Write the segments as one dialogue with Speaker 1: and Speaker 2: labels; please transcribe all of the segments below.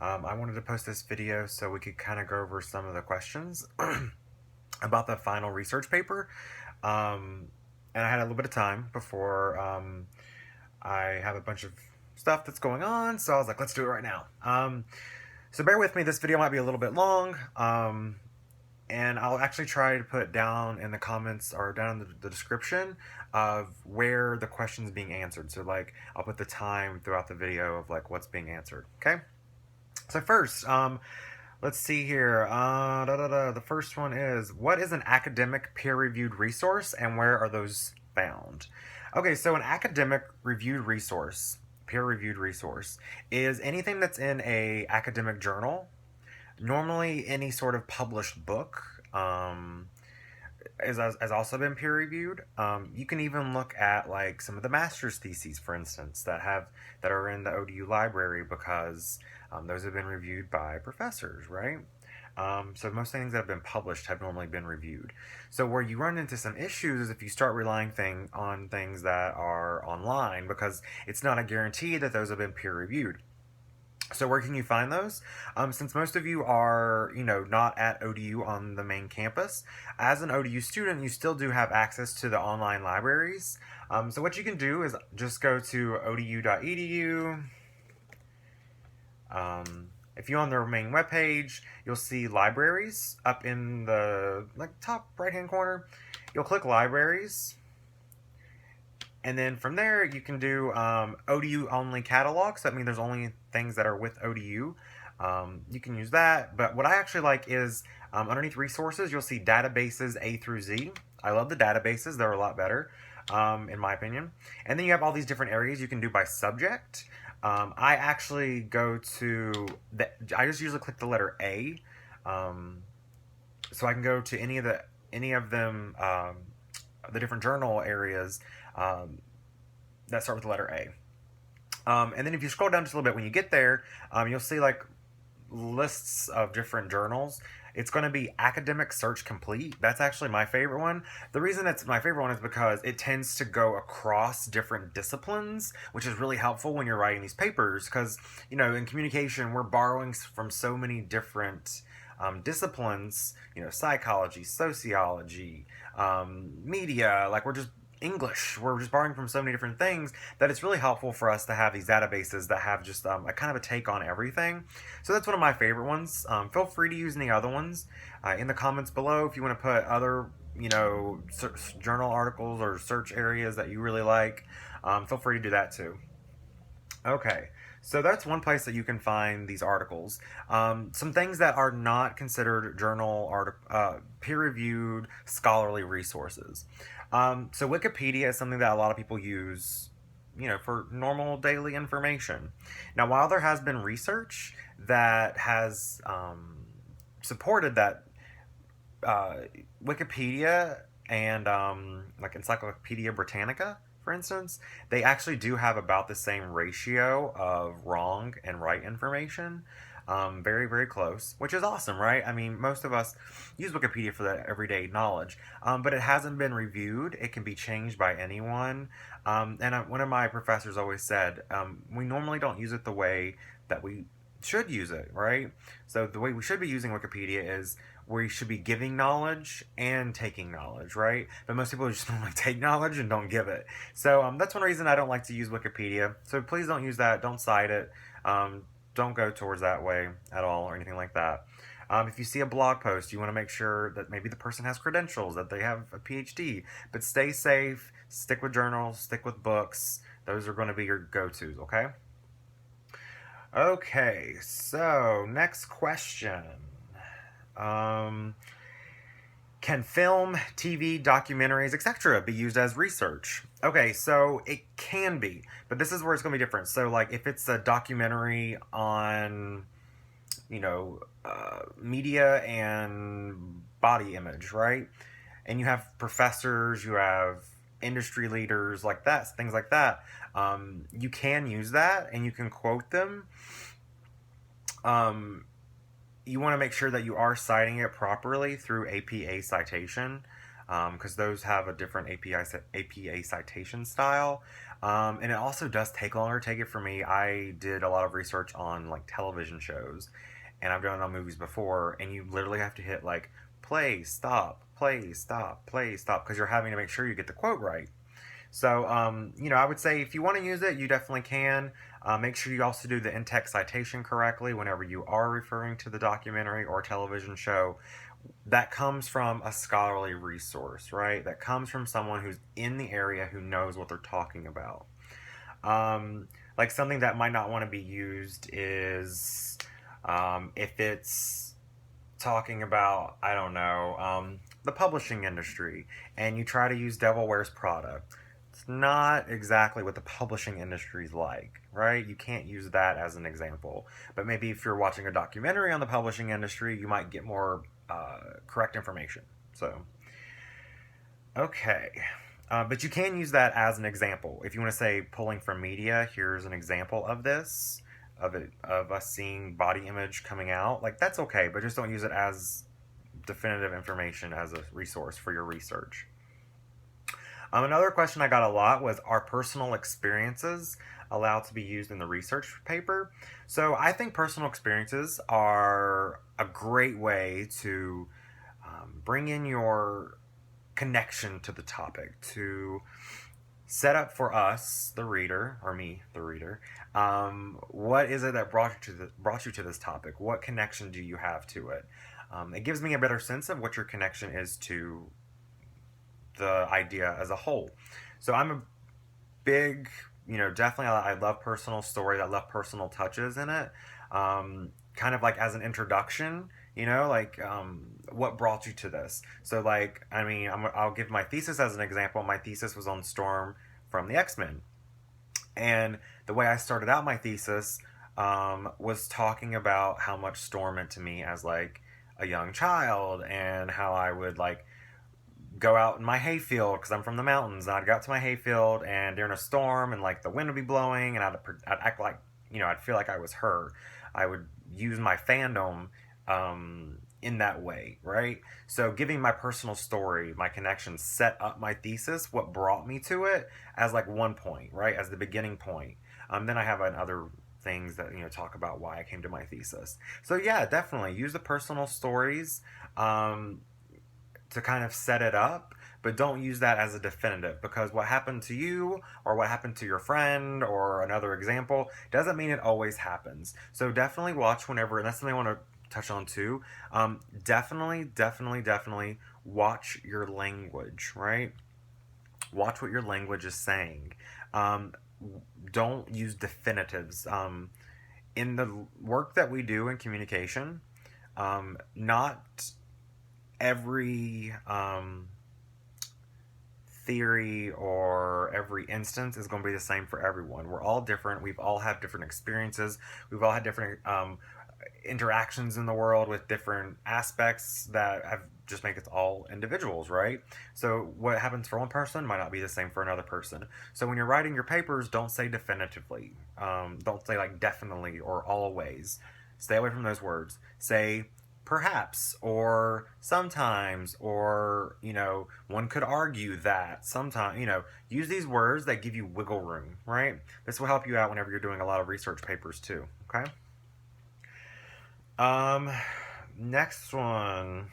Speaker 1: I wanted to post this video so we could kind of go over some of the questions about the final research paper. And I had a little bit of time before I have a bunch of stuff that's going on, so I was like, let's do it right now. So bear with me, this video might be a little bit long, and I'll actually try to put down in the comments or down in the description of where the question's being answered. So like, I'll put the time throughout the video of like what's being answered, okay? So first, let's see here. The first one is, what is an academic peer-reviewed resource and where are those found? Okay, so an academic peer-reviewed resource, is anything that's in a academic journal, normally any sort of published book, has also been peer reviewed. You can even look at like some of the master's theses, for instance, that are in the ODU library because those have been reviewed by professors, right? So most things that have been published have normally been reviewed. So where you run into some issues is if you start relying on things that are online, because it's not a guarantee that those have been peer reviewed. So where can you find those? Since most of you are, not at ODU on the main campus, as an ODU student, you still do have access to the online libraries. So what you can do is just go to odu.edu. If you're on their main webpage, you'll see libraries up in the top right-hand corner. You'll click libraries. And then from there, you can do ODU only catalogs. That means there's only things that are with ODU. You can use that. But what I actually like is underneath resources, you'll see databases A through Z. I love the databases. They're a lot better, in my opinion. And then you have all these different areas you can do by subject. I actually go to, I just usually click the letter A. So I can go to any of them, the different journal areas that start with the letter A. And then if you scroll down just a little bit, when you get there, you'll see like lists of different journals. It's going to be Academic Search Complete. That's actually my favorite one. The reason it's my favorite one is because it tends to go across different disciplines, which is really helpful when you're writing these papers because, in communication, we're borrowing from so many different disciplines, psychology, sociology, media, like we're just English. We're just borrowing from so many different things that it's really helpful for us to have these databases that have just a kind of a take on everything. So that's one of my favorite ones. Feel free to use any other ones in the comments below if you want to put other, journal articles or search areas that you really like. Feel free to do that too. Okay. So that's one place that you can find these articles. Some things that are not considered peer-reviewed scholarly resources. So Wikipedia is something that a lot of people use, for normal daily information. Now, while there has been research that has supported that Wikipedia and like Encyclopedia Britannica, for instance, they actually do have about the same ratio of wrong and right information. Very, very close, which is awesome, right? I mean, most of us use Wikipedia for that everyday knowledge, but it hasn't been reviewed. It can be changed by anyone. One of my professors always said, we normally don't use it the way that we should use it, right? So the way we should be using Wikipedia is we should be giving knowledge and taking knowledge, right? But most people just don't like take knowledge and don't give it. So that's one reason I don't like to use Wikipedia. So please don't use that. Don't cite it. Don't go towards that way at all or anything like that. If you see a blog post, you want to make sure that maybe the person has credentials, that they have a PhD. But stay safe, stick with journals, stick with books. Those are going to be your go-tos, okay? Okay, so next question. Can film, TV, documentaries, etc. be used as research? Okay, so it can be, but this is where it's going to be different. So, like, if it's a documentary on, media and body image, right? And you have professors, you have industry leaders like that, things like that. You can use that and you can quote them. You want to make sure that you are citing it properly through APA citation. because those have a different APA citation style. And it also does take longer to take it for me. I did a lot of research on like television shows, and I've done it on movies before, and you literally have to hit like play, stop, play, stop, play, stop, because you're having to make sure you get the quote right. So, I would say if you want to use it, you definitely can. Make sure you also do the in-text citation correctly whenever you are referring to the documentary or television show. That comes from a scholarly resource, right? That comes from someone who's in the area who knows what they're talking about. Like something that might not want to be used is if it's talking about, I don't know, the publishing industry, and you try to use Devil Wears Prada. It's not exactly what the publishing industry is like, right? You can't use that as an example. But maybe if you're watching a documentary on the publishing industry, you might get more correct information. So, okay. But you can use that as an example. If you want to say pulling from media, here's an example of this, of us seeing body image coming out. Like that's okay, but just don't use it as definitive information as a resource for your research. Another question I got a lot was, are personal experiences allowed to be used in the research paper? So I think personal experiences are a great way to bring in your connection to the topic, to set up for us, the reader, or me, the reader. What is it that brought you to this topic? What connection do you have to it? It gives me a better sense of what your connection is to the idea as a whole. So I'm a big, definitely I love personal stories. I love personal touches in it. Kind of like as an introduction, what brought you to this? So like, I'll give my thesis as an example. My thesis was on Storm from the X-Men. And the way I started out my thesis was talking about how much Storm meant to me as like a young child, and how I would like go out in my hayfield because I'm from the mountains, and I'd go out to my hayfield and during a storm and like the wind would be blowing, and I'd act like, I'd feel like I was her. I would use my fandom in that way, right? So giving my personal story, my connections set up my thesis, what brought me to it as like one point, right? As the beginning point. Then I have other things that, talk about why I came to my thesis. So yeah, definitely use the personal stories to kind of set it up, but don't use that as a definitive, because what happened to you or what happened to your friend or another example doesn't mean it always happens. So definitely watch whenever, and that's something I want to touch on too. Definitely watch your language, right? Watch what your language is saying. Don't use definitives. In the work that we do in communication, not every theory or every instance is going to be the same for everyone. We're all different. We've all had different experiences. We've all had different interactions in the world with different aspects that have just make us all individuals, right? So what happens for one person might not be the same for another person. So when you're writing your papers, don't say definitively. Don't say like definitely or always. Stay away from those words. Say perhaps or sometimes, or one could argue that sometimes, use these words that give you wiggle room, right? This will help you out whenever you're doing a lot of research papers too. Okay. Next one.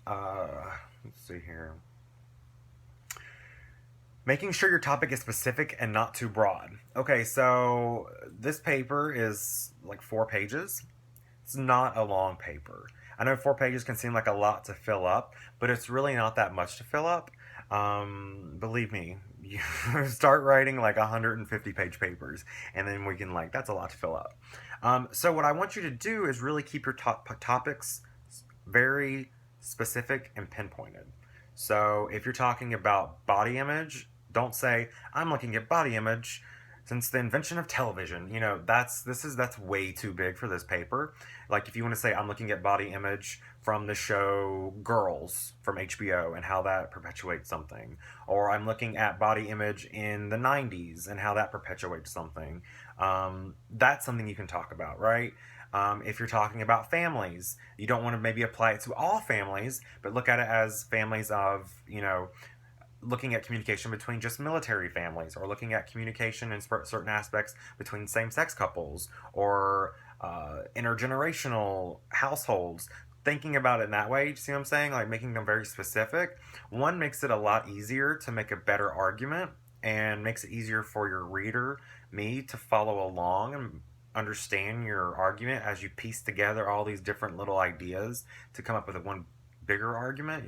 Speaker 1: Let's see here. Making sure your topic is specific and not too broad. Okay, so this paper is like 4 pages. It's not a long paper. I know 4 pages can seem like a lot to fill up, but it's really not that much to fill up. Believe me, you start writing like 150-page papers, and then we can that's a lot to fill up. So what I want you to do is really keep your topics very specific and pinpointed. So if you're talking about body image, don't say, I'm looking at body image since the invention of television. That's way too big for this paper. Like if you want to say, I'm looking at body image from the show Girls from HBO and how that perpetuates something, or I'm looking at body image in the 90s and how that perpetuates something, that's something you can talk about, right? If you're talking about families, you don't want to maybe apply it to all families, but look at it as families of, looking at communication between just military families, or looking at communication in certain aspects between same-sex couples, or intergenerational households. Thinking about it in that way, you see what I'm saying? Like making them very specific. One makes it a lot easier to make a better argument, and makes it easier for your reader, me, to follow along and understand your argument as you piece together all these different little ideas to come up with one bigger argument.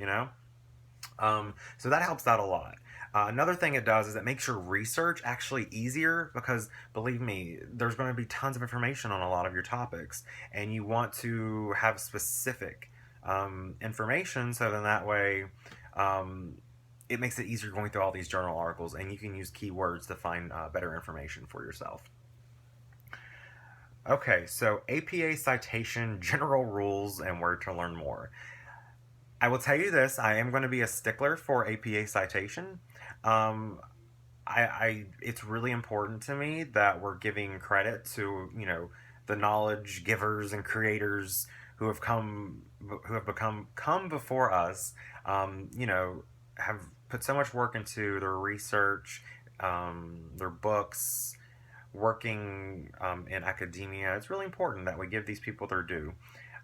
Speaker 1: So that helps out a lot. Another thing it does is it makes your research actually easier, because believe me, there's going to be tons of information on a lot of your topics, and you want to have specific information, so then that way it makes it easier going through all these journal articles, and you can use keywords to find better information for yourself. Okay, so APA citation, general rules, and where to learn more. I will tell you this: I am going to be a stickler for APA citation. Um, it's really important to me that we're giving credit to the knowledge givers and creators who have come before us. Have put so much work into their research, their books, working in academia. It's really important that we give these people their due.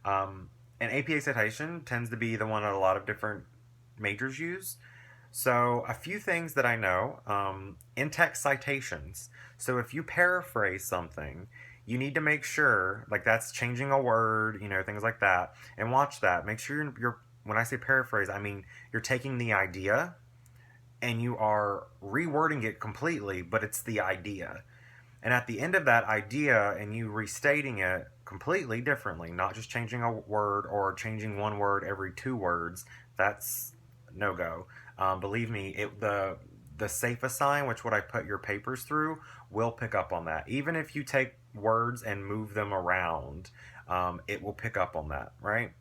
Speaker 1: Um, and APA citation tends to be the one that a lot of different majors use. So, a few things that I know: in-text citations. So, if you paraphrase something, you need to make sure, like that's changing a word, things like that, and watch that. Make sure when I say paraphrase, I mean you're taking the idea and you are rewording it completely, but it's the idea. And at the end of that idea, and you restating it completely differently, not just changing a word or changing one word every two words, that's no go. Believe me, the safe assign, which what I put your papers through, will pick up on that. Even if you take words and move them around, it will pick up on that, right?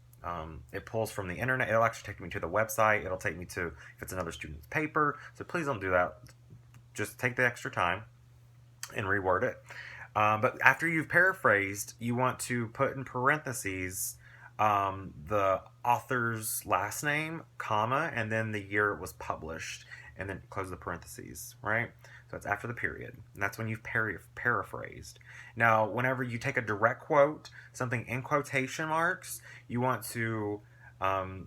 Speaker 1: It pulls from the internet. It'll actually take me to the website. It'll take me to, if it's another student's paper. So please don't do that. Just take the extra time and reword it. But after you've paraphrased, you want to put in parentheses the author's last name, comma, and then the year it was published, and then close the parentheses, right? So it's after the period, and that's when you've paraphrased. Now, whenever you take a direct quote, something in quotation marks, you want to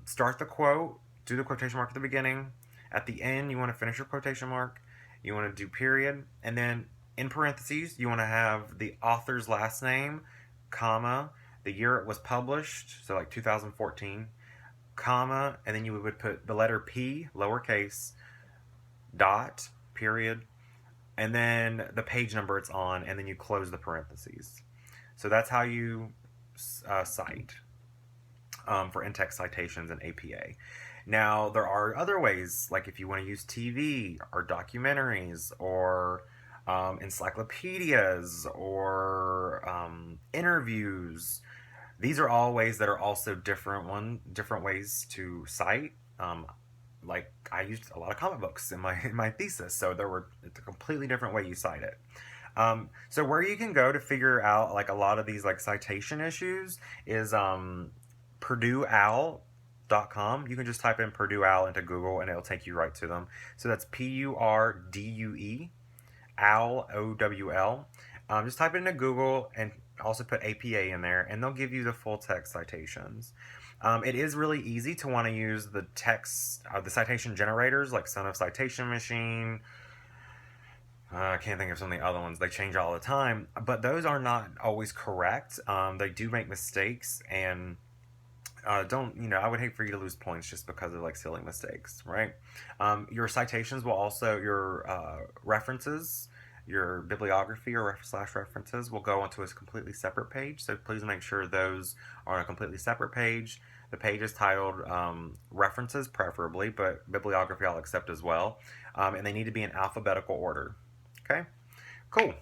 Speaker 1: start the quote, do the quotation mark at the beginning. At the end, you want to finish your quotation mark. You want to do period, and then in parentheses, you want to have the author's last name, comma, the year it was published, so like 2014, comma, and then you would put the letter P, lowercase, dot, period, and then the page number it's on, and then you close the parentheses. So that's how you cite for in-text citations in APA. Now, there are other ways, like if you want to use TV or documentaries or encyclopedias or interviews. These are all ways that are also different ways to cite. Like I used a lot of comic books in my thesis, so it's a completely different way you cite it. So where you can go to figure out like a lot of these like citation issues is PurdueOwl.com. You can just type in Purdue Owl into Google and it'll take you right to them. So that's PURDUE. OWL, OWL. Just type it into Google and also put APA in there, and they'll give you the full text citations. It is really easy to want to use the the citation generators like Son of Citation Machine. I can't think of some of the other ones. They change all the time, but those are not always correct. They do make mistakes, and I would hate for you to lose points just because of like silly mistakes, right? Your citations will also, your references, your bibliography or / references will go onto a completely separate page. So please make sure those are on a completely separate page. The page is titled references, preferably, but bibliography I'll accept as well. And they need to be in alphabetical order. Okay, cool.